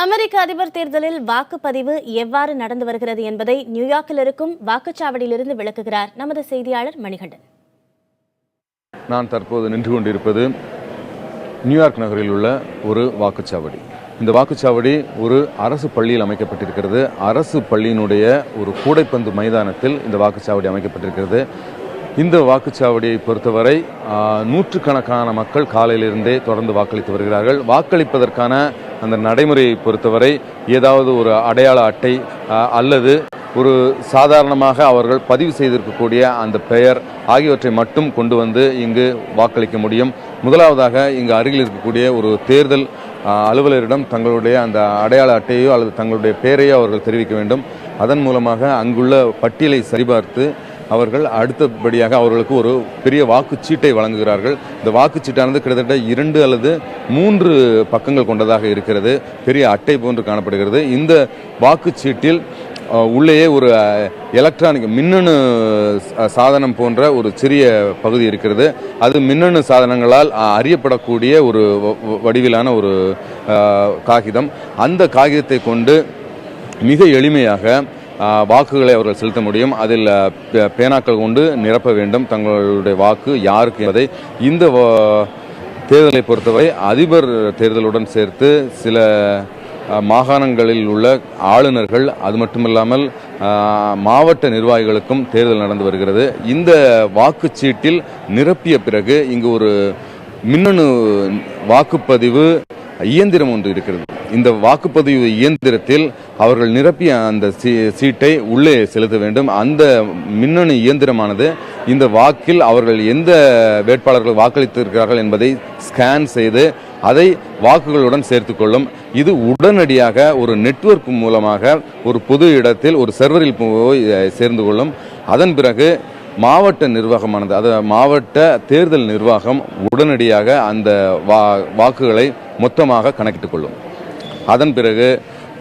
அமெரிக்க அதிபர் தேர்தலில் வாக்குப்பதிவு எவ்வாறு நடந்து வருகிறது என்பதை நியூயார்க்கில் இருக்கும் வாக்குச்சாவடியிலிருந்து விளக்குகிறார் நமது செய்தியாளர் மணிகண்டன். நான் தற்போது நின்று கொண்டிருப்பது நியூயார்க் நகரில் உள்ள ஒரு வாக்குச்சாவடி. இந்த வாக்குச்சாவடி ஒரு அரசு பள்ளியில் அமைக்கப்பட்டிருக்கிறது. அரசு பள்ளியினுடைய ஒரு கூடைப்பந்து மைதானத்தில் இந்த வாக்குச்சாவடி அமைக்கப்பட்டிருக்கிறது. இந்த வாக்குச்சாவடியை பொறுத்தவரை நூற்றுக்கணக்கான மக்கள் காலையிலிருந்தே தொடர்ந்து வாக்களித்து வருகிறார்கள். வாக்களிப்பதற்கான அந்த நடைமுறையை பொறுத்தவரை ஏதாவது ஒரு அடையாள அட்டை அல்லது ஒரு சாதாரணமாக அவர்கள் பதிவு செய்திருக்கக்கூடிய அந்த பெயர் ஆகியவற்றை மட்டும் கொண்டு வந்து இங்கு வாக்களிக்க முடியும். முதலாவதாக இங்கு அருகில் இருக்கக்கூடிய ஒரு தேர்தல் அலுவலரிடம் தங்களுடைய அந்த அடையாள அட்டையோ அல்லது தங்களுடைய பெயரையோ அவர்கள் தெரிவிக்க வேண்டும். அதன் மூலமாக அங்குள்ள பட்டியலை சரிபார்த்து அவர்கள் அடுத்தபடியாக அவர்களுக்கு ஒரு பெரிய வாக்குச்சீட்டை வழங்குகிறார்கள். இந்த வாக்குச்சீட்டானது கிட்டத்தட்ட 2 அல்லது 3 பக்கங்கள் கொண்டதாக இருக்கிறது. பெரிய அட்டை போன்று காணப்படுகிறது. இந்த வாக்குச்சீட்டில் உள்ளேயே ஒரு எலக்ட்ரானிக் மின்னணு சாதனம் போன்ற ஒரு சிறிய பகுதி இருக்கிறது. அது மின்னணு சாதனங்களால் அறியப்படக்கூடிய ஒரு வடிவிலான ஒரு காகிதம். அந்த காகிதத்தை கொண்டு மிக எளிமையாக வாக்குகளை அவர்கள் செலுத்த முடியும். அதில் பேனாக்கள் கொண்டு நிரப்ப வேண்டும் தங்களுடைய வாக்கு யாருக்கு என்பதை. இந்த தேர்தலை பொறுத்தவரை அதிபர் தேர்தலுடன் சேர்த்து சில மாகாணங்களில் உள்ள ஆளுநர்கள், அது மட்டுமில்லாமல் மாவட்ட நிர்வாகிகளுக்கும் தேர்தல் நடந்து வருகிறது. இந்த வாக்குச்சீட்டில் நிரப்பிய பிறகு இங்கு ஒரு மின்னணு வாக்குப்பதிவு இயந்திரம் ஒன்று இருக்கிறது. இந்த வாக்குப்பதிவு இயந்திரத்தில் அவர்கள் நிரப்பிய அந்த சீட்டை உள்ளே செலுத்த வேண்டும். அந்த மின்னணு இயந்திரமானது இந்த வாக்கில் அவர்கள் எந்த வேட்பாளர்கள் வாக்களித்திருக்கிறார்கள் என்பதை ஸ்கேன் செய்து அதை வாக்குகளுடன் சேர்த்துக்கொள்ளும். இது உடனடியாக ஒரு நெட்வொர்க் மூலமாக ஒரு பொது இடத்தில் ஒரு சர்வரில் போய் சேர்ந்து கொள்ளும். அதன் பிறகு மாவட்ட நிர்வாகமானது, அதாவது மாவட்ட தேர்தல் நிர்வாகம் உடனடியாக அந்த வாக்குகளை மொத்தமாக கணக்கிட்டுக் கொள்ளும். அதன் பிறகு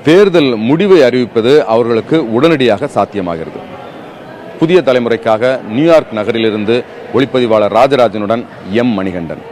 தேர்தல் முடிவை அறிவிப்பது அவர்களுக்கு உடனடியாக சாத்தியமாகிறது. புதிய தலைமுறைக்காக நியூயார்க் நகரிலிருந்து ஒளிப்பதிவாளர் ராஜராஜனுடன் எம். மணிகண்டன்.